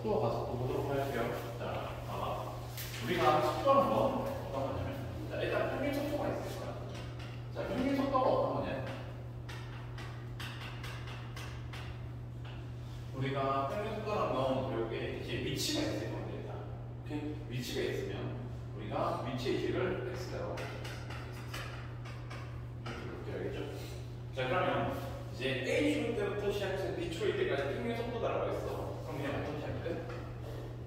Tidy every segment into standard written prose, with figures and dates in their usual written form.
속도와 가속도 보도록 할게요. 자, 봐봐. 우리가 속도는 뭐 어떤 거냐면, 자, 일단 평균 속도가 있을 거야. 자, 평균 속도가 어떤 거냐? 우리가 평균 속도라는 건 결국에 이제 위치가 있을 겁니다. 오케이? 위치가 있으면 우리가 위치의 식을 x라고 이렇게 알겠죠? 자, 그러면 이제 a 초일 때부터 시작해서 b 초일 때까지 평균 속도다라고 했어. 그럼 그냥 어떻게 할 때?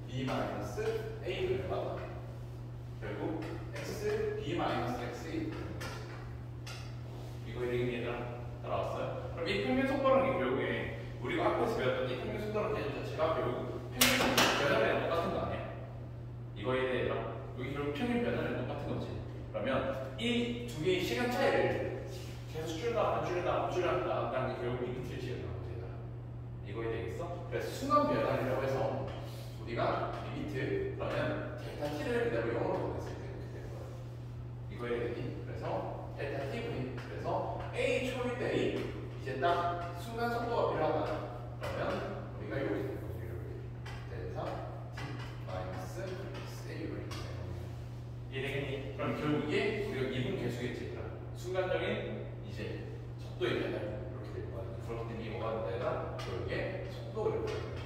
b 마이너스 a를 해봐. 결국 x b 마이너스 x 이거 이렇게 얘들아 따라왔어요? 그럼 이 평균 속도라는 게 결국에 우리가 앞에서 배웠던 이 평균 속도라는 개념 자체가 결국 평균 속도 변화량 똑같은 거 아니야? 이거에 대해 얘들아 여기 결국 평균 변화량 똑같은 거지. 그러면 이 두 개의 시간 차이를 계속 줄여나가 안 줄여나가 안 줄여나가 라는 게 결국 리미트를 지어나가면 되더라. 이거에 되겠어? 그래서 순간 변화량이라고 해서 우리가 리미트 그러면 델타 t를 그대로 0으로 보냈을 때 이렇게 될 거야. 이거에 되니? 그래서 델타 tv 그래서 a 초일 때 이제 딱 순간 속도가 필요하다. 그러면 우리가 이렇게 되는 거죠. 이렇게 델타 t 마이너스 a로 이렇게 되는 거죠. 이해되겠니? 그럼 결국 이게 우리가 미분 계수겠지. 순간적인 이제 속도의 변화 이렇게 될 거야. 그렇기 때문에 이거가 내가 결국에 속도를 이렇게 되는 거야.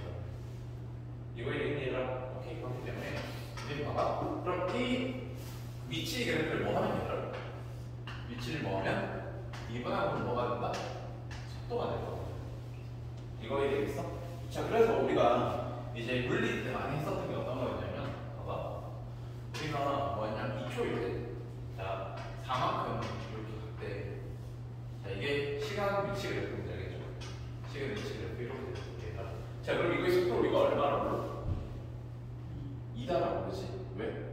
이거에 대한 얘들아, 오케이. 그렇기 때문에 이제 봐봐. 그럼 이 위치 그래프를 뭐 하면 얘들아? 위치를 뭐 하면 이번하고는 뭐가 된다? 속도가 될 거야. 이거에 되겠어? 자, 그래서 우리가 이제 물리 때 많이 했었던 게 어떤 거였냐면, 봐봐. 우리가 뭐였냐? 2초일 때, 자, 4만큼 이렇게 갈 때, 자, 이게 시간 위치 그래프인지 알겠죠? 시간 위치 그래프 이렇게 됩니다. 자, 그럼 이거의 속도 우리가 얼마나 불러? 2다라고 그러지? 왜?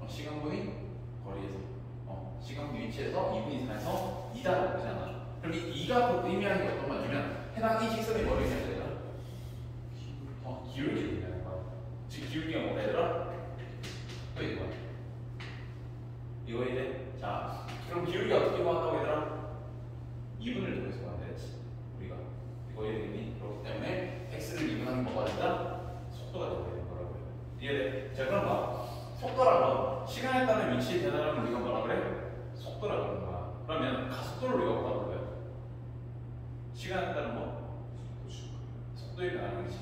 시간분이 거리에서, 시간분 위치에서 2분 이상에서 2다라고 그러잖아. 그럼 이 2가 의미하는 게 어떤 말이냐면 해당 이 직선의 머리가 되잖아. 기울기를 의미하는 거야. 즉 기울기가 뭐가 얘들아? 또 이거야. 이거에 대해 자, 그럼 기울기 어떻게 구한다고 얘들아? 2분을 통해서 구한다했지 우리가. 이거에 대해 그렇기 때문에 x를 2분하면 뭐가 된다? 속도가 되는 거라고요. 이해돼? 자, 그럼 봐. 속도라고 시간에 따른 위치의 변화를 우리가 뭐라 그래? 속도라고 하는 거야. 그러면 가속도를 우리가 뭐라고 그래요? 시간에 따른 뭐? 속도의 변화는 거지.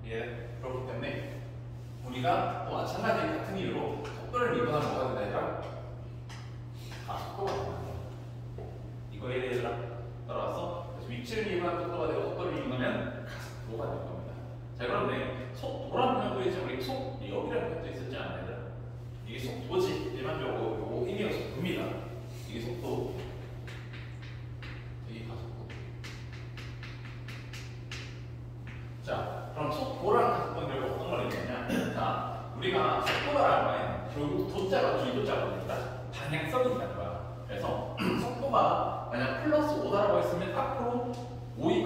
예, 그렇기 때문에 우리가 또 마찬가지 같은 이유로 속도를 미분하면 뭐가 된다 얘들아? 가속도가 된다. 이거에 대해 얘들아 따라왔어? 그래서 위치를 미분하면 속도가 되고 속도를 미분하면 가속도가 될 겁니다. 자, 그런데 속도라는 표현도 이제 우리 속력이라는 표현도 있었지 않나요? 얘들아? 이게 속도지. 일반적으로 요거 의미가 속도입니다. 이게 속도. 이게 가속도. 자, 그럼 속도랑 가속도는 결국 어떤 걸 얘기하냐? 자, 우리가 속도라는 거에 결국 도자가 기도자가 됩니다. 방향성이 있다는 거야. 그래서 속도가 만약 플러스 5다라고 했으면 앞으로 5의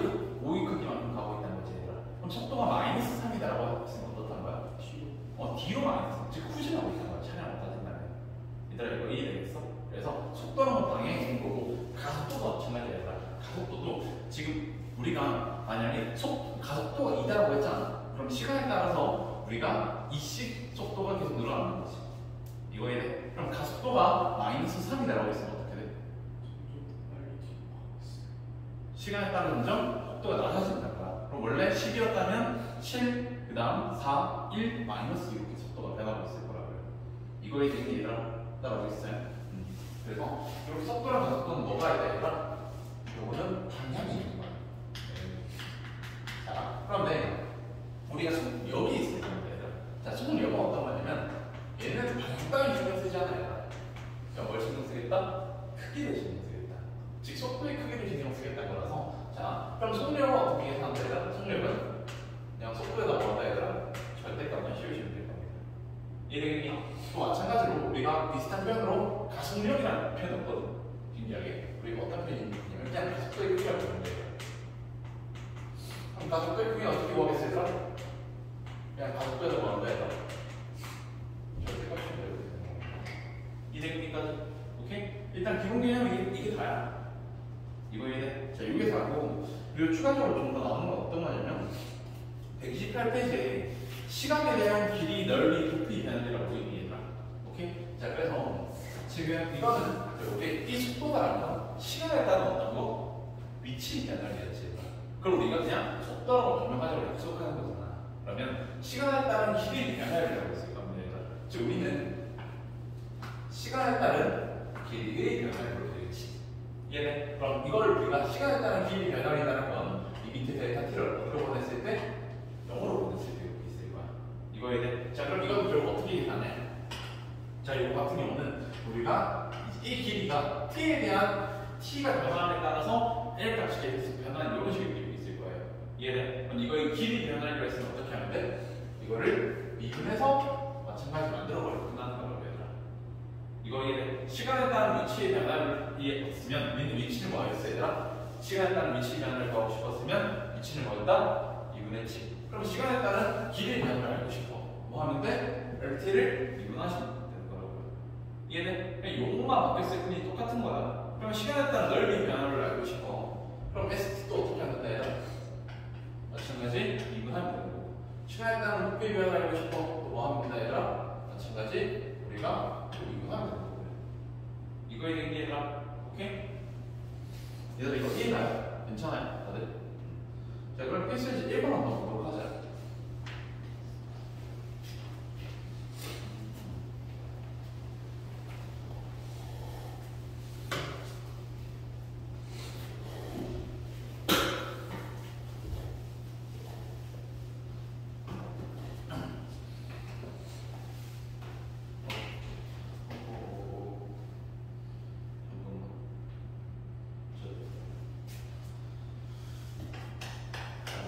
크기만큼 가고 있다는 거지. 그럼 속도가 마이너스 3이다라고 했으면 어떻다는 거야? 뒤로 마이너스. 즉 후진하고 있다는 거야. 차량을 따진다면. 얘들아 이거 이해되겠어? 그래서 속도는 방향인 거고 가속도도 마찬가지야. 가속도도 지금 우리가 만약에 가속도가 2다라고 했잖아. 그럼 시간에 따라서 우리가 이씩 속도가 계속 늘어나는 거지. 이거에 대해. 그럼 가속도가 마이너스 3이다라고 했으면 어떻게 돼? 시간에 따른 점 속도가 낮아진다는 거야. 그럼 원래 10이었다면 7, 그 다음 4, 1, 마이너스 이렇게 속도가 변하고 있을 거라고요. 이거에 대해 얘들아 따라오고 있어요. 그래서 여기 속도랑 가속도는 뭐가 있다 얘들아? 요거는 방향이 있는 거야. 자, 그런데 우리가 속력이 있을 겁니다. 자, 속력은 어떤 거냐면 얘는 방향 따위 신경 쓰지 않아요. 자, 뭘 신경 쓰겠다? 크기를 신경 쓰겠다. 즉 속도의 크기를 신경 쓰겠다는 거라서. 자, 그럼 속력은 어떻게 계산한다 얘들아? 속력은 그냥 속도에다 뭐한다 얘들아? 절대값만 씌우시면 될 겁니다. 이해되겠니? 또 마찬가지로 우리가 비슷한 표현으로 가속력이라는 표현이 없거든. 신기하게 우리가 어떤 표현이 있냐면 그냥 가속도의 크기라고 부르는 거예요. 그럼 가속도의 크기는 어떻게 구하겠을까? 그냥 가속도에다 뭐한다 얘들아? 절대값 씌우면 되는 거예요. 이해되니까지? 오케이? 일단 기본 개념이 이게 다야. 이거 이해돼? 자, 이게 다고 그리고 추가적으로 좀 더 나오는 건 어떤 거냐면 128 28페이지에 시간에 대한 길이, 넓이, 부피 변화이라고 얘기해라. 오케이? 자, 그래서 지금 이거는 우리 이 속도라는 건 시간에 따른 어떤 거? 위치 변화이겠지. 그럼 우리가 그냥 속도라고 변명하자고 약속하는 거잖아. 그러면 시간에 따른 길이 변화이라고 했을 겁니다. 즉 우리는 시간에 따른 길이의 변화를 보여주겠지. 이해돼? 그럼 이거를 우리가 시간에 따른 길이 변화이라는 건 이 밑에 델타 t를 어디로 보냈을 때? 0으로 보냈을 때 이렇게 있을 거야. 이거에 대해 자 그럼 이건 결국 어떻게 계산해? 자 이거 같은 경우는 우리가 이 길이가 t에 대한 t가 변화함에 따라서 L 값이 계속 변하는 이런 식으로 있을 거예요. 이해돼? 그럼 이거의 길이 변화를 했으면 어떻게 하면 돼? 이거를 미분해서 마찬가지 만들어버리고 끝나는 거라고 얘들아. 이거에 시간에 따른 위치의 변화를 없으면 우리는 위치를 뭐 하겠어 얘들아? 시간에 따른 위치 변화를 구하고 싶었으면 위치를 뭐였다? 미분했지. 그럼 시간에 따른 길이의 변화를 알고 싶어. 뭐 하면 돼? LT를 미분하시면 되는 거라고요. 이해돼? 그냥 용어만 바뀌었을 뿐이 똑같은 거야. 그럼 시간에 따른 넓이 변화를 알고 싶어. 그럼 ST도 어떻게 하면 돼? 마찬가지 미분하면 되는 거고. 시간에 따른 부피 변화를 알고 싶어. 뭐 하면 돼 얘들아? 마찬가지 우리가 미분하면 되는 거고요. 이거에 대한 게 얘들아. 오케이? 얘들아 이거 이해나요? 괜찮아요? 다들? 자 그럼 필수지 1번 한번 보도록 하자.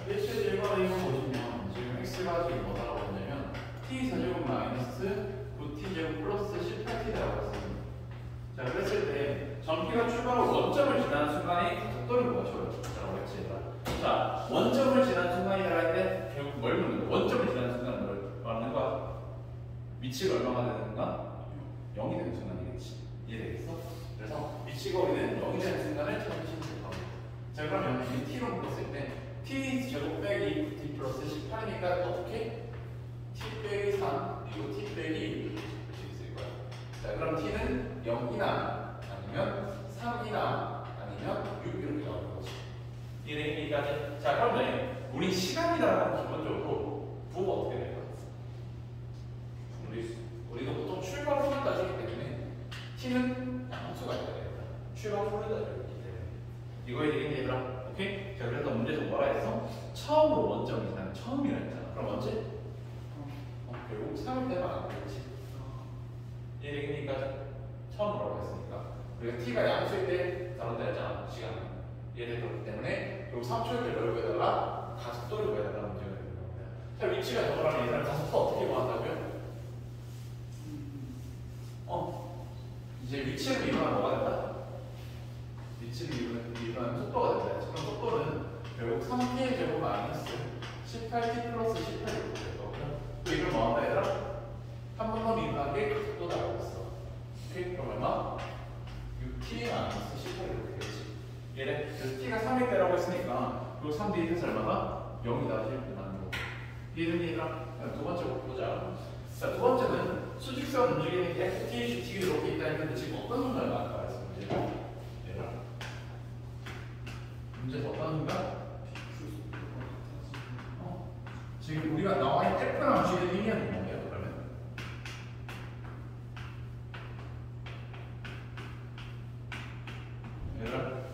필수지 1번에 이거 보시면 지금 x가 지금 뭐라고 했냐면 t4제곱 마이너스 9t제곱 플러스 18t라고 했습니다. 자 그랬을 때 전기가 출발하고 원점을 지나는 순간에 속도를 구하셔요. 라고 했지. 자 원점을 지나는 순간이라고 할 때 결국 뭘 묻는 거야? 원점을 지나는 순간 뭘 말하는 거야? 위치가 얼마가 되는 순간? 0이 되는 순간이겠지. 이해되겠어? 그래서 위치가 우리는 0이 되는 순간을 찾으시면 될 겁니다. 자 그러면 이 t로 묶었을 때 t 제곱 빼기 t 플러스 18이니까 어떻게? t 빼기 3 그리고 t 빼기 1 이렇게 있을 거야. 자 그럼 t는 0이나 아니면 3이나 아니면 6 이렇게 나오는 거지. 이해되기까지? 자 그러면 우리 시간이라는 건 기본적으로 부호가 어떻게 될까? 우리가 보통 출발 후를 따지기 때문에 t는 양수가 있어야 됩니다. 출발 후를 따지기 때문에 이거에 대해 얘들아. 오케이? 자 그래서 문제에서 뭐라 했어? 처음으로 원점이 지나는 처음이라 했잖아. 그럼 언제? 결국 3일 때만 안 되겠지. 이해되니까 처음으로 했으니까 우리가 t가 양수일 때 다룬다 했잖아. 시간은 이해되기 때문에 결국 3초일 때 뭘 구해달라? 가속도를 구해달라는 문제가 되는 겁니다. 자 위치가 저거라면 얘들아 가속도 어떻게 구한다고요? 이제 위치를 미분하면 뭐가 된다? 위치를 미분하면 속도가 된다. 그럼 속도는 결국 3t의 제곱 마이너스 18t 플러스 18이렇게 될 거고요. 또 이걸 뭐 한다 얘들아? 한 번 더 미분한 게 속도다 알고 있어. 오케이? 그럼 얼마? 6t 마이너스 18 이렇게 되겠지. 얘네 그래서 t가 3일 때라고 했으니까 그 3 대입해서 얼마다? 0이다 이렇게 나는 거고. 이해되니 얘들아? 두 번째 보자. 자, 두 번째는 수직선 움직이는 FT, GT 이렇게 있다는 건데 지금 어떤 순간을 말할까 했어 문제가? 얘들아. 문제에서 어떤 순간? 지금 우리가 나와 있는 F랑 G의 의미는 뭐예요? 그러면? 얘들아.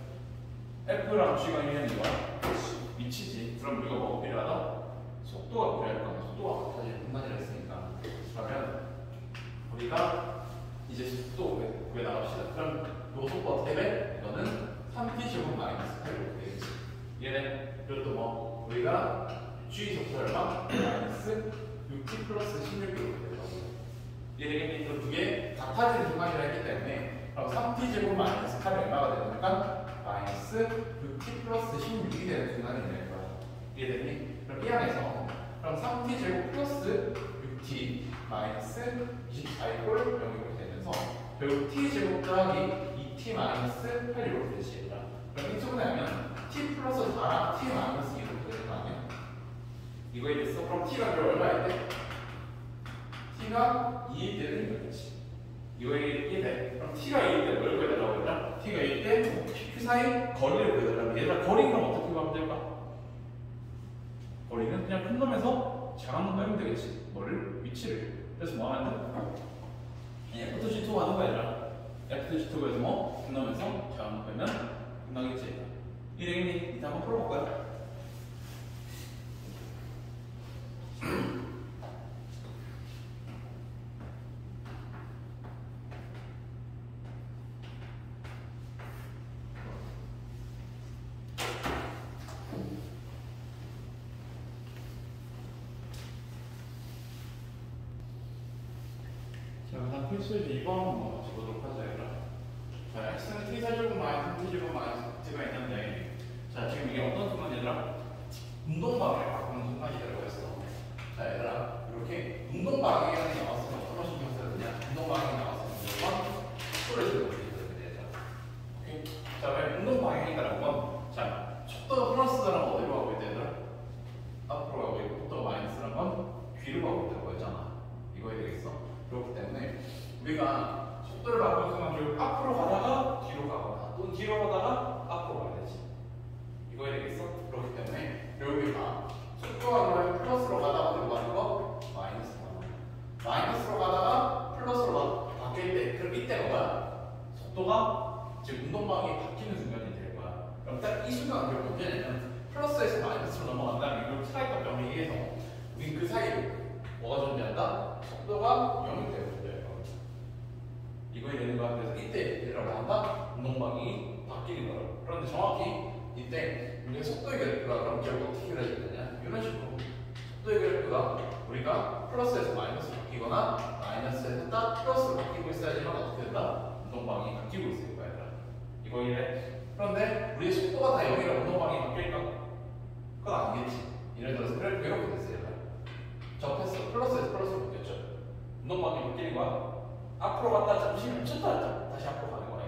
F랑 G가 의미는 뭐야? 위치지. 그럼 우리가 뭐가 필요하다? 속도가 필요할 거야. 속도가 같아질 공간이라 했으니까. 그러면 우리가 이제 속도 구해 나갑시다. 그럼 요 속도 어떻게 돼? 이거는 3t 제곱 마이너스 8 이렇게 되겠지. 얘네 그리고 또 뭐 우리가 g 속도 얼마? 마이너스 6t 플러스 16 이렇게 되거든요. 얘네 그럼 두 개 같아지는 순간이라 했기 때문에 그럼 3t 제곱 마이너스 8이 얼마가 되니까 마이너스 6t 플러스 16이 되는 순간이 될 거야. 이해되니? 그럼 이 안에서 그럼 3t 제곱 플러스 6t 마이너스 24 이꼴 0 이렇게 되면서 결국 t 제곱 더하기 2t 마이너스 8 이렇게 되시겠다. 그럼 이쪽은 하면 t 플러스 4랑 t 마이너스 2 이렇게 되는 거 아니야? 이거에 대해서 그럼 t가 얼마일 때? t가 2일 때는 이거겠지. 이거에 이해 그럼 t가 2일 때 뭘 구해달라고 했더라? t가 2일 때 PQ 사이 거리를 구해달라고. 얘들아 거리는 어떻게 구하면 될까? 거리는 그냥 큰 놈에서 작은 놈 빼면 되겠지. 뭐를? 위치를. 그래서 뭐 하면 돼? F2G2 하는 거야 얘들아. F2G2 에서 뭐? 큰 놈에서 작은 놈 빼면 끝나겠지. 이래겠니? 이제 한번 풀어볼까요? 자, 그다음 필수이제 2번 한번 같이 보도록 하자, 얘들아. 자, x는 t제곱 마이너스 t제곱 마이너스 t가 있는데, 자, 지금 이게 어떤 순간 얘들아? 운동방향을 바꾸는 순간이라고 했어. 자, 얘들아, 이렇게 운동방향이 나왔으면 어떤 신경 써야 되냐? 운동방향이 나왔으면 무조건 속도를 줄여야 되거든, 얘들아. 오케이? 자, 왜 운동방향이라는 건, 자, 속도가 플러스라는 건 어디로 가고 있다, 얘들아? 앞으로 가고 있고, 속도가 마이너스라는 건 뒤로 가고 있다고 했잖아. 이거 해야 되겠어? 그렇기 때문에 우리가 속도를 바꾸는 순간 결국 앞으로 가다가 뒤로 가거나 또는 뒤로 가다가 앞으로 가야 되지. 이거 해야 되겠어? 그렇기 때문에 여기가 속도가 그러면 플러스로 가다가 어디로 가는 거? 마이너스로 가는 거. 마이너스로 가다가 플러스로 바뀔 때 그럼 이때가 뭐야? 속도가 지금 운동방향이 바뀌는 순간이 될 거야. 그럼 딱 이 순간 결국 언제냐면 플러스에서 마이너스로 넘어간다면 결국 차이값 병에 의해서 우리 그 사이로 뭐가 존재한다? 속도가 0이 되고 존재해요. 이거에 되는 거야. 그래서 이때 얘라고 한다? 운동방이 바뀌는 거라. 그런데 정확히 이때 우리가 속도의 그래프가 그럼 결국 어떻게 그려질 거냐? 이런 식으로 속도의 그래프가 우리가 플러스에서 마이너스 바뀌거나 마이너스에서 딱 플러스로 바뀌고 있어야지만 어떻게 된다? 운동방이 바뀌고 있을 거야. 이거 이래. 그런데 우리의 속도가 다 0이라 운동방이 바뀔까? 그건 아니겠지. 예를 들어서 그래프가 이렇게 됐어요. 접했어. 플러스에서 플러스로 바뀌었죠. 운동방이 바뀌는 거야. 앞으로 갔다 잠시 멈췄다 다시 앞으로 가는 거야.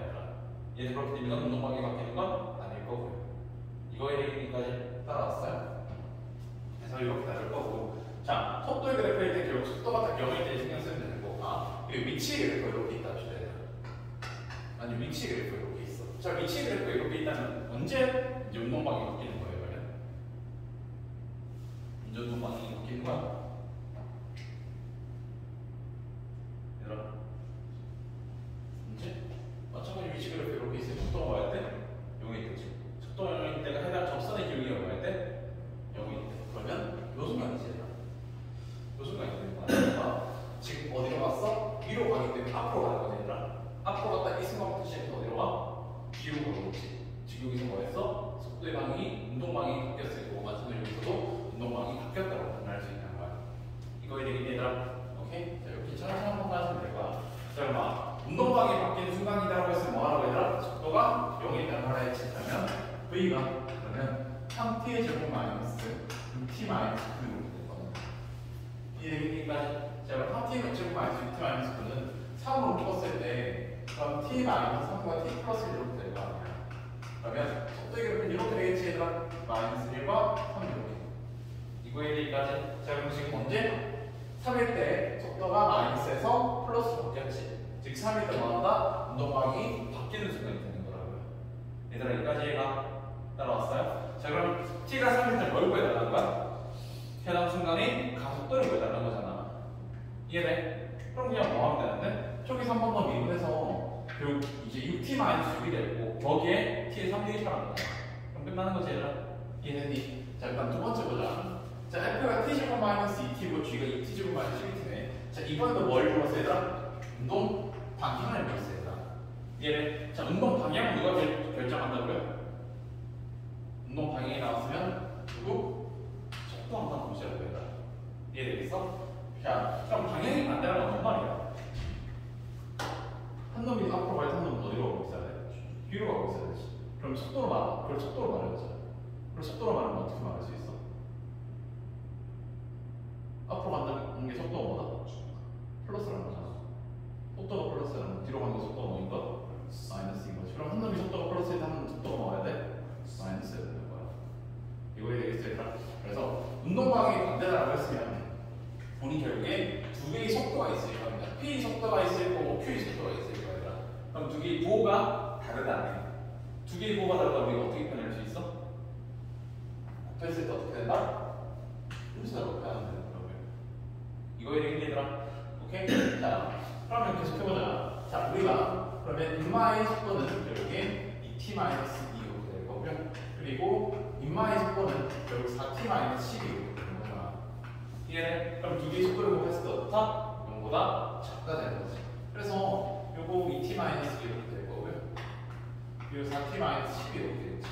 얘들 그렇기 때문에 운동방이 바뀌는 건 아닐 거고요. 이거에 대해서까지 따라왔어요. 그래서 이렇게 다를 거고. 자, 속도의 그래프일 때 결국 속도가 다 0일 때 신경 쓰면 되는 거고. 그리고 위치 그래프가 이렇게 있다 주셔야 돼요. 아니 위치 그래프가 이렇게 있어. 자, 위치 그래프가 이렇게 있다면 언제 이제 운동방이 바뀌는 거예요, 그러면? 언제 운동방이 바뀌는 거야? 얘들아, 이제 마찬가지 위치 그래프 이렇게 있으면 속도가 뭐할 때? 0이 되지. 속도가 0일 때가 해당 접선의 기울기가 뭐할 때? 0이 돼. 그러면 요 순간이지, 얘들아. 요 순간이 되는 거야. 지금 어디로 갔어? 위로 가기 때문에 앞으로 가는 거지, 얘들아. 앞으로 갔다 이 순간부터 시작해서 어디로 가? 뒤로 가는 거지. 지금 여기서 뭐 했어? 속도의 방향이 운동방향이 바뀌었을 거고, 마찬가지로 여기서도 운동방향이 바뀌었다고 판단할 수 있는 거야. 이거에 되겠니, 얘들아? 오케이? 자, 이렇게 차근차근 판단하시면 될 거야. 자, 그럼 운동방향이 바뀌는 순간이라고 했으면 뭐 하라고 얘들아? 속도가 0이 있다는 걸 했다면 V가 그러면 3t의 제곱 마이너스 t 마이너스 9로 될 거야. 이해되기까지? 자, 그럼 3t의 제곱 마이너스 t 마이너스 9는 3으로 묶었을 때 그럼 t 마이너스 3과 t 플러스 1로 될 거 아니야. 그러면 속도의 그래프는 이렇게 되겠지, 얘들아? 마이너스 1과 3 이렇게. 이거에 대해서까지. 자, 그럼 지금 언제? 3일 때 속도가 마이너스에서 플러스로 바뀌었지. 즉 3일 때 뭐한다? 운동방이 바뀌는 순간이 되는 거라고요. 얘들아, 여기까지 얘가 따라왔어요? 자, 그럼 t가 3일 때 뭘 구해달라는 거야? 해당 순간에 가속도를 구해달라는 거잖아. 이해돼? 그럼 그냥 뭐 하면 되는데? 저기서 한 번 더 미분해서 결국 이제 6t-6이 되고 거기에 t의 3등이 차라는 거야. 그럼 끝나는 거지, 얘들아? 이해되니? 자, 일단 두 번째 보자. 자, f가 t제곱 마이너스 2t고 g가 2t제곱 마이너스 1t네. 자, 이번에도 뭘 불렀어, 얘들아? 운동 방향을 불렀어, 얘들아. 이해돼? 자, 운동 방향은 누가 결정한다고요? 운동 방향이 나왔으면 누구? 속도 항상 보시라고 얘들아. 이해되겠어? 자, 그럼 방향이 반대라는 건 뭔 말이야? 한 놈이 앞으로 갈 때 한 놈은 어디로 가고 있어야 돼? 뒤로 가고 있어야 되지. 그럼 속도로 말하. 그걸 속도로 말해보자. 그걸 속도로 말하면 어떻게 말할 수 있어? 앞으로 간다는 게 속도가 뭐다? 플러스라는 거잖아. 속도가 플러스라는 뒤로 가는 게 속도가 뭐인 거? 마이너스인 거지. 그럼 한 놈이 속도가 플러스일 때 한 놈은 속도가 뭐야 돼? 마이너스여야 되는 거야. 이거에 되겠어, 얘들아? 그래서 운동방향이 반대다라고 했으면 우리 결국에 두 개의 속도가 있을 겁니다. P 속도가 있을 거고 Q 속도가 있을 거예요. 그럼 두 개의 부호가 다르다면 두 개의 부호가 다르다면 우리가 어떻게 표현할 수 있어? 곱했을 때 어떻게 된다? 음수로 표현하면 되는 거고요. 이거에 대해 얘들아. 오케이? 자, 그러면 계속해보자. 자, 우리가 그러면 인마의 속도는 결국에 2t-2로 될 거고요. 그리고 인마의 속도는 결국 4t-12로 되는 거잖아. 이해해? 그럼 두 개의 속도를 곱했을 때 어떻다? 0보다 작다 되는 거지. 그래서 요거 2t-2로 될 거고요. 그리고 4t-12로 되겠지.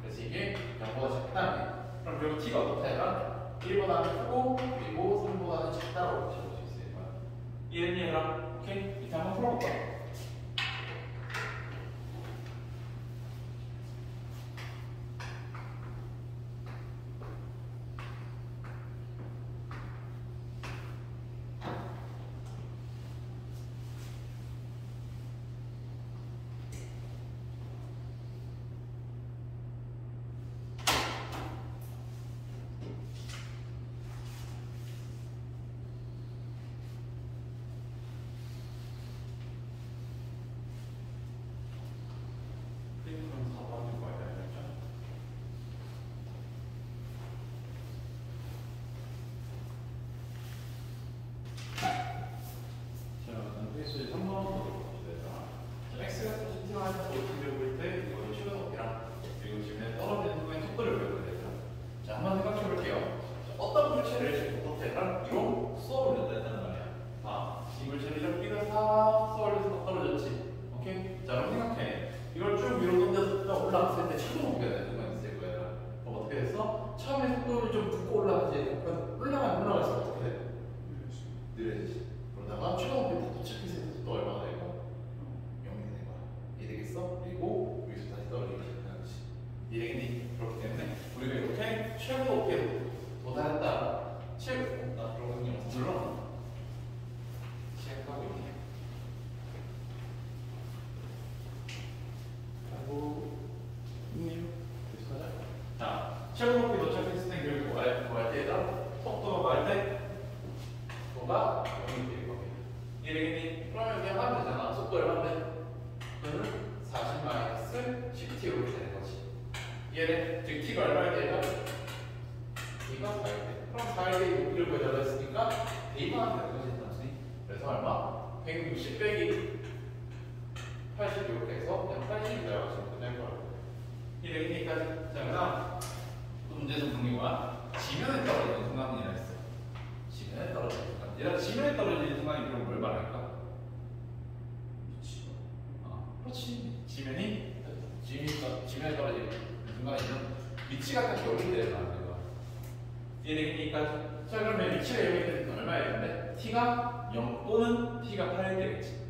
그래서 이게 0보다 작다면 그럼 결국 t가 어떻다 해라? 1보다는 크고 그리고 3보다는 작다라고 적을 수 있을 거야. 이해했니 얘들아? 오케이? 밑에 한번 풀어볼까? 최고 높이 도착했을 때 결국 뭐할 때다? 속도가 뭐할 때? 속도가 0이 될 겁니다. 이해되겠니? 그러면 그냥 하면 되잖아. 속도 얼마인데? 속도는 40-10t로 되는 거지. 이해돼? 즉 t가 얼마일 때가? t가 4일 때. 그럼 4일 때 높이를 구해달라 했으니까 a만 하면 되는 거지 단순히. 그래서 얼마? 160 빼기 80 이렇게 해서 그냥 80이라고 하시면 끝날 거예요. 이해되겠니까지? 자, 그 다음 문제에서 정리가 지면에 떨어지는 순간이라 했어. 지면에 떨어지는 순간. 얘가 지면에 떨어지는 순간이 그럼 뭘 말할까? 위치가. 그렇지. 지면에 떨어지는 순간이면 위치가 딱 0이 되는 거야. 이해되겠니까? 자, 그러면 위치가 0이 되는 얼마야 되는데? t가 0 또는 t가 8일 때겠지.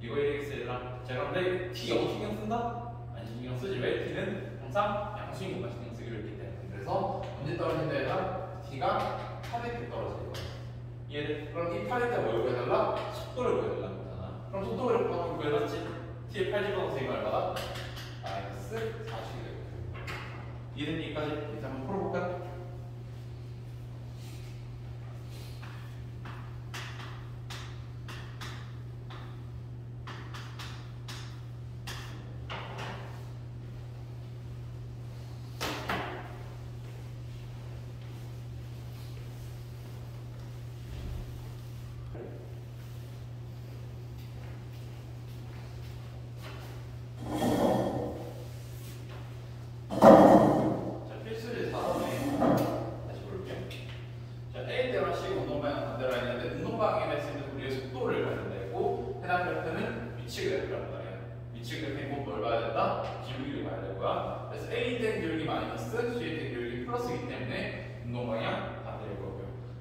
이거 얘기했어 얘들아. 자, 그런데 t 0 신경 쓴다? 아니 신경 쓰지. 왜? t는 항상 양수인공만 신경 쓰기로 했기 때문에. 그래서 언제 떨어진 데에다 t가 8일 때 떨어질 거야. 이해돼? 그럼 이 8일 때 뭘 구해달라? 속도를 구해달라는 거잖아. 그럼 속도를 구해놨지? t의 8 집어넣어서 이거 얼마다? 마이너스 40이 되거든. 이해됐니? 여기까지? 이제 한번 풀어볼까?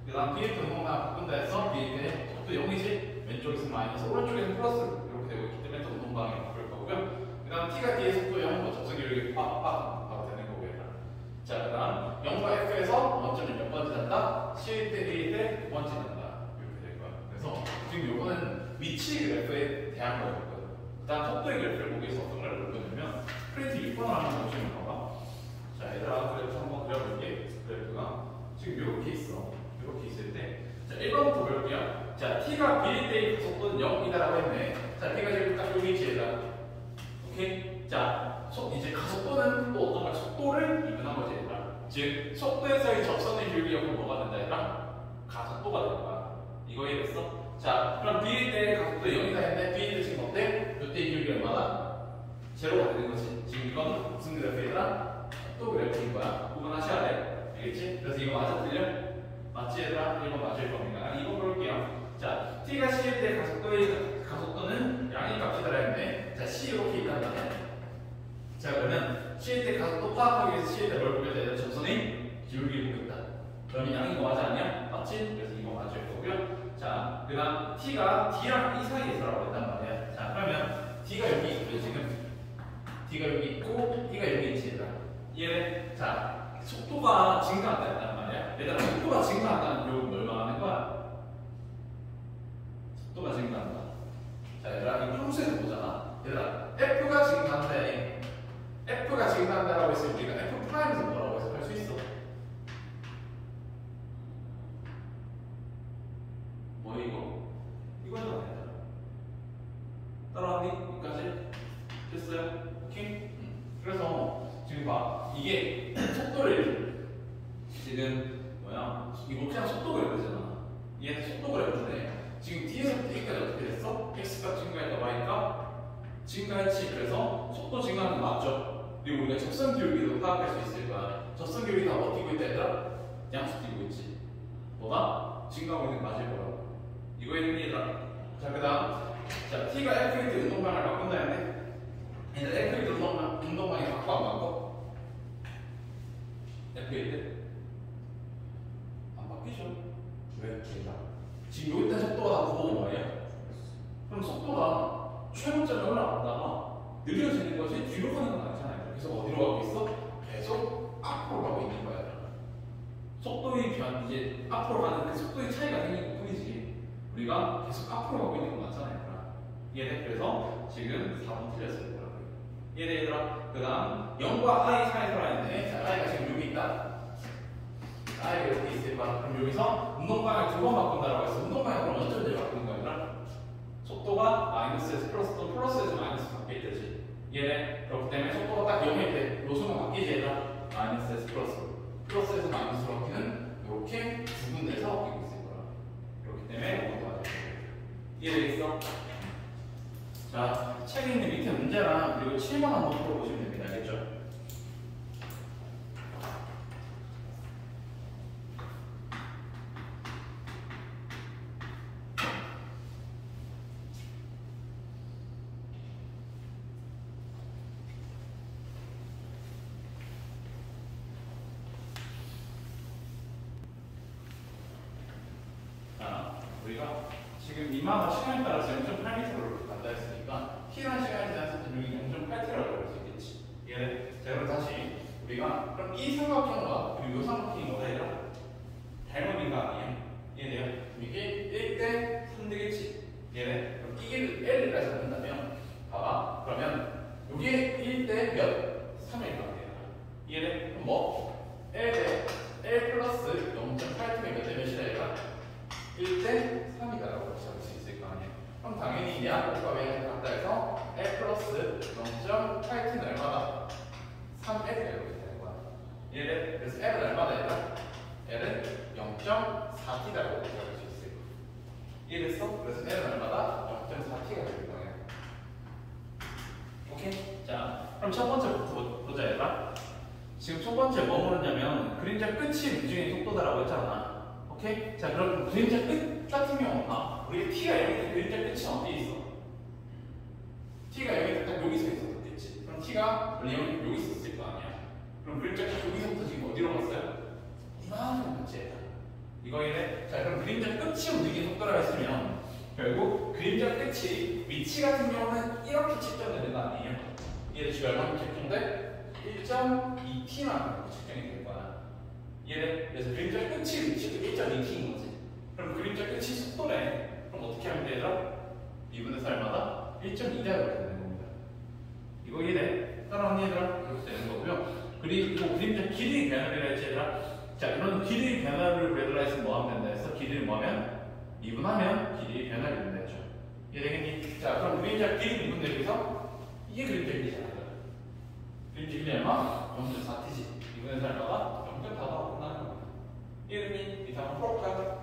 그 다음 뒤에 운동방향 바꾼다 해서 뒤에 속도 0이지 왼쪽에서 마이너스 오른쪽에서 플러스 이렇게 되고 있기 때문에 또 운동방향 바꿀 거고요. 그 다음 t가 뒤에 속도 0, 뭐 접속이 이렇게 팍팍 바로 되는 거고요. 자, 그 다음 0과 f에서 원점이 몇 번 지났다? C일 때, A일 때 2번 지난다. 이렇게 될 거야. 그래서 지금 요거는 위치 그래프에 대한 거였거든. 그 다음 속도의 그래프를 보기 위해서 어떤 걸 볼 거냐면 프린트 6번을 한번 보시면 봐봐. 자, 얘들아 그래프 한번 그려볼게. 그래프가 지금 자, t가 b일 때의 가속도는 0이다라고 했네. 자, t가 지금 딱 여기 위치에다. 오케이? 자, 이제 가속도는 또 어떤 걸 속도를 이분한 거지, 얘들아. 즉, 속도에서의 접선의 기울기역은 뭐가 된다, 얘들아? 가속도가 되는 거야. 이거 이해됐어? 자, 그럼 b일 때의 가속도 0이다 했는데 b일 때 지금 어때? 이때의 기울기 얼마나? 제로가 되는 거지. 지금 이건 무슨 그래프이더라? 또 그래프인 거야. 구분하셔야 돼. 알겠지? 그래서 이거 맞아 틀려? 맞지 얘들아? 1번 맞을 겁니다. 아니, 이거 볼게요. 자, t가 c일 때 가속도는 양의 값이더라 했는데, 자, c 이렇게 있단 말이야. 자, 그러면 c일 때 가속도 파악하기 위해서 c일 때 뭘 보게 돼? 접선의 기울기를 보겠다. 그러면 양이 뭐 맞아 아니야? 맞지? 그래서 이거 맞을 거고요. 자, 그 다음 t가 d랑 e 사이에서라고 했단 말이야. 자, 그러면 d가 여기 있고요, 지금. d가 여기 있고 e가 여기 있지 얘들아. 이해돼? 자, 속도가 증가한다 말이야. 얘들아, 속도가 증가한다는 교육은 뭘 말하는 거야? 속도가 증가한다. 자, 얘들아, 이거 함수에서 보잖아. 얘들아, f가 증가한다. f가 증가한다라고 했을 때 우리가 f 프라임에서 뭐라고 해석할 수 있어? 뭐 이거? 이거잖아, 얘들아. 따라왔니? 여기까지? 됐어요? 오케이? 그래서 지금 봐. 이게 속도를 지금 뭐야? 이거 그냥 속도 그래프잖아. 얘는 속도 그래프인데 지금 D에서부터 A까지 어떻게 됐어? X가 증가했다, Y가 증가했지. 그래서 속도 증가하는 거 맞죠? 그리고 우리가 접선 기울기도 파악할 수 있을 거야. 접선 기울기 다 뭐 뛰고 있다 얘들아? 양수 뛰고 있지. 뭐가? 증가하고 있는 거 맞을 거라고. 이거 얘들아. 자, 그 다음 자, T가 F일 때 운동방을 바꾼다 했네. 얘들 F일 때 운동방이 바꿔 안 바꿔? F일 때? 안 바뀌죠. 왜? 지금 여기다 속도가 다 9,5마리야. 그럼 속도가 최고점에 올라갔다가 느려지는 것이 뒤로 가는 건 아니잖아요. 그래서 어디로 가고 있어? 계속 앞으로 가고 있는 거야. 속도의 이제 앞으로 가는 그 속도의 차이가 생긴 것 뿐이지 우리가 계속 앞으로 가고 있는 건 맞잖아요. 얘네 그래서 지금 4번 틀렸어요. 얘네 얘들아. 그 다음 0과 i 사이에서라 했네. 자, i가 지금 여기 있다. i가 이렇게 있을 거야. 그럼 여기서 운동방을 2번 바꾼다라고 했어. 운동방을 그럼 어쩐지 바꾸는 거야 얘들아? 속도가 마이너스에서 플러스 또 플러스에서 마이너스 바뀔 때지. 얘네 그렇기 때문에 속도가 딱 0일 때 요소가 바뀌지 얘들아. 마이너스에서 플러스 플러스에서 마이너스로 바뀌는 이렇게 두 군데에서 바뀌고 있을 거야. 그렇기 때문에 이것도 맞을 거야. 이해되겠어? 자, 책에 있는 밑에 문제랑 그리고 7번 한번 풀어보시면 됩니다. 알겠죠? 자, 우리가 지금 이마가 시간에 따라서 0.8m로 간다 했으니까 T라는 시간에 대한 여기 0.8t라고 할 수 있겠지. 예. 자, 그럼 다시 우리가 그럼 이 삼각형과 그리고 이 삼각형이 뭐다 얘들아? 닮음인가 아니에요? 얘네요. 이게 1대 3 되겠지. 얘네. 그럼 이게 L을 해서 본다면 봐봐. 그러면 이게 1대 몇? 3일 거 아니에요. 얘네. 그럼 뭐? L 플러스 0.8t면 몇 대 몇이다 얘가? 1대 3이다라고 잡을 수 있을 거 아니에요. 그럼 당연히 양극과 외양이 같다 해서 L 플러스 0.8t는 얼마다? 3L이라고 되는 거야. 얘를 그래서 L은 얼마다 얘들아? L은 0.4t라고 잡을 수 있을 거야. 이해됐어? 그래서 L은 얼마다? 0.4t가 될 거야. 오케이? 자, 그럼 첫 번째부터 보자 얘들아. 지금 첫 번째 뭐 물었냐면 그림자 끝이 움직이는 속도다라고 했잖아. 오케이? 자, 그럼 그림자 끝 같은 경우는 우리 T가 여기 있는 그림자 끝이 어디에 있어? T가 여기 딱 여기서 있었겠지. 그럼 T가 원래 여기 있었을 거 아니야. 그럼 그림자 끝 여기서부터 지금 어디로 갔어요? 이만큼 갔지. 이거 이래. 자, 그럼 그림자 끝이 움직이는 속도라고 했으면 결국 그림자 끝이 위치 같은 경우는 이렇게 측정되는 거 아니에요? 얘를 지금 얼마큼 측정돼? 1.2t만 측정이 될 거야. 얘를 그래서 그림자 끝이 위치도 1.2t인 거지. 그럼 그림자 끝이 속도래. 그럼 어떻게 하면 되더라? 2분의 4마다 1.2다 이렇게 되는 겁니다. 이거 이래. 따라왔니 얘들아? 이렇게 되는 거고요. 그리고 그림자 길이 변화를 했지 얘들아. 자, 그런 길이 변화를 배달라 했으면 뭐 하면 된다 했어? 길이를 뭐 하면? 미분하면 길이 변화를 된다죠. 이해되겠니? 자, 그럼 우리 이제 길이 미분되기서 이게 그림책이잖아. 그림책이 얼마? 0.4t지. 미분에서 얼마가? 0.4가 끝나는 거야. 이해되니? 이 다음 풀어볼까?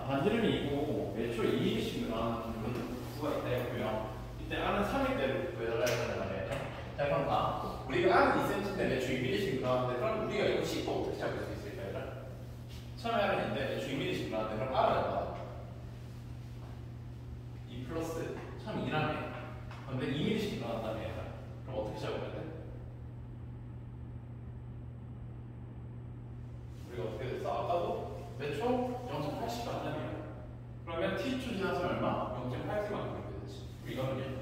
반지름이 이고 매초 2mm씩 늘어나는 구가 있다 했고요. 이때 R은 3일대로 구해달라 했단 말이에요. 자, 그럼 우리가 R은 2cm인데 매초 2mm씩 늘어나는데 그럼 우리가 이거 씻고 어떻게 잡을 수 있을까요? 처음에 R은 있는데 매초 2mm씩 늘어나는데 그럼 R은 얼마다? 2 플러스 처음 2라며. 근데 2mm씩 늘어난다며. 그럼 어떻게 잡으면 돼? 우리가 어떻게 됐어? 아까도 매초 0.80 만나면 그러면 t초 지나서 얼마? 0.8t만큼 이렇게 되지. 이거는요? 0.0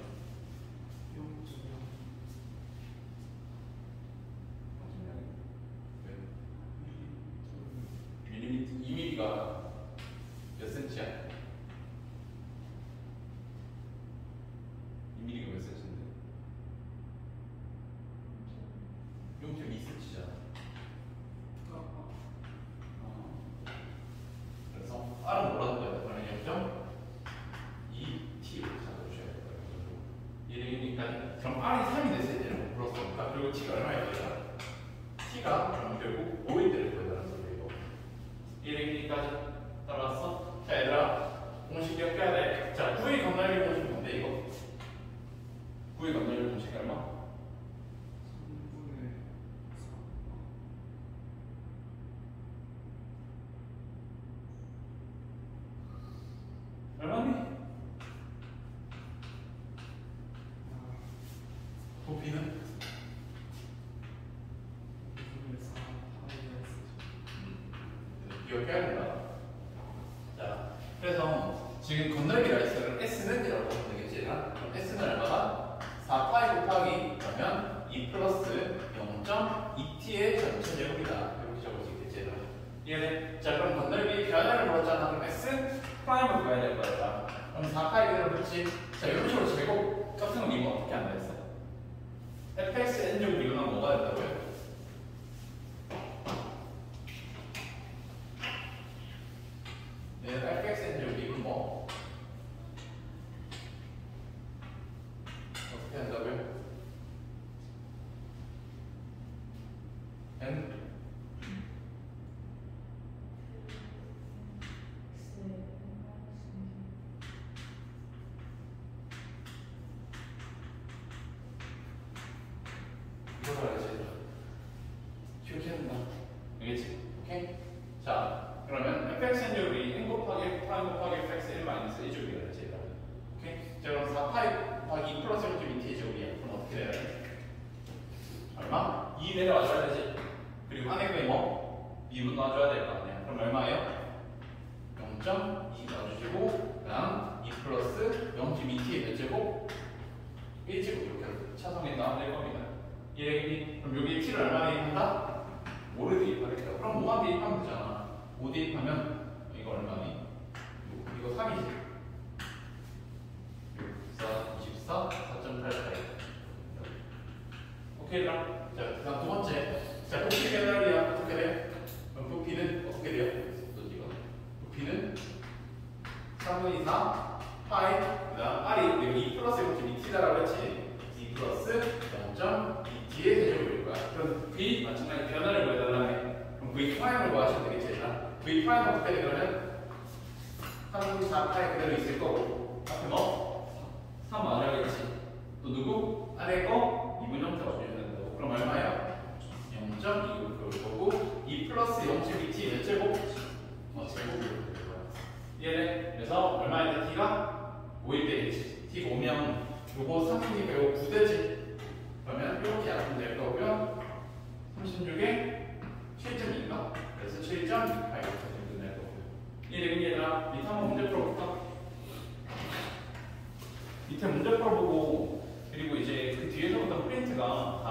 2mm가 몇 cm야? 2mm가 몇 cm인데? 0.2cm잖아. 그래서 R은 뭐라고 해야 되나? 0.2t로 잡아주셔야 돼요. 이러니까 그럼 R이 3이 됐을 때는 플러스니까 그리고 t가 얼마야 되나? t가 그럼 결국 5일 때를 구해달라는 소리예요. 이러니까 따라서 자 얘들아 공식 기억해야 돼. 자 9의 건널기 공식 뭔데 이거? 9의 건널기 공식 얼마? 얼마니? 부피는? 기억해야 된다. 자, 그래서 지금 건널기라 했어요. S는 이라고 보면 되겠지. 그럼 S는 얼마가? 4파이 곱하기 그러면 2 플러스 0.2t의 전체 제곱이다. 이렇게 적을 수 있겠지. 이해돼? 자, 그럼 건널기 변화를 물었잖아. 그럼 S 프라임을 구해야 될 거야. 그럼 4파이 그대로 붙지. 자, 이런 식으로 제곱 같은 거 이거 어떻게 한다 했어? fx n제곱 이거는 뭐가 됐다고요? 네, fx n제곱 이건 뭐? 어떻게 한다고요? n 이거 알겠지? 이렇게 한다. 알겠지? 오케이? 자, 그러면 fx n제곱이 n 곱하기 프라임 곱하기 fx n 마이너스 1제곱이 알겠지? 오케이? 자, 그럼 4파이 곱하기 2 플러스 0.2t의 제곱이야. 그럼 어떻게 돼야 돼? 얼마? 2 내려와줘야 되지? 그리고 안에 거에 뭐? 미분 놔줘야 될 거 아니야. 그럼 얼마예요? 0.2 놔주시고 그다음 2 플러스 0.2t의 몇 제곱? 1제곱 이렇게 차성에 나와낼 겁니다. 이래기 그럼 여기 t를 얼마 대입한다? 5를 대입하겠다. 그럼 5만 대입하면 되잖아. 5 대입하면 이거 얼마니? 이거 3이지. 24, 4.88. 오케이 그럼 자 그다음 두 번째. 자 부피 계산이야 어떻게 돼? 그럼 부피는 어떻게 돼요? 부피는 4 3분의 4 파이 그 다음 r이 여기 2 플러스 0.2t다라고 했지. 2 플러스 0.2t의 대제곱일 거야. 그럼 v 마찬가지 변화를 구해달라네. 그럼 v 프라임을 구하시면 되겠지. 일단 v 프라임 어떻게 돼 그러면 3분의 4 파이 그대로 있을 거고 앞에 뭐 3 마셔야겠지. 또 누구? 아래 거 2분 형태가 주면 된다고. 그럼 얼마야? 0.2올 거고 2 플러스 0.2t 몇 제곱? 제곱으로 될 거야. 얘네 그래서 얼마야 돼? t가 5일 때겠지. t 5면 요거 3이니까 요거 9되지. 그러면 이렇게 약분 될 거고요. 36에 7.2인가? 그래서 7.28 이렇게 끝낼 거고요. 이해되겠니 얘들아? 밑에 한번 문제 풀어볼까? 밑에 문제 풀어보고 그리고 이제 그 뒤에서부터 프린트가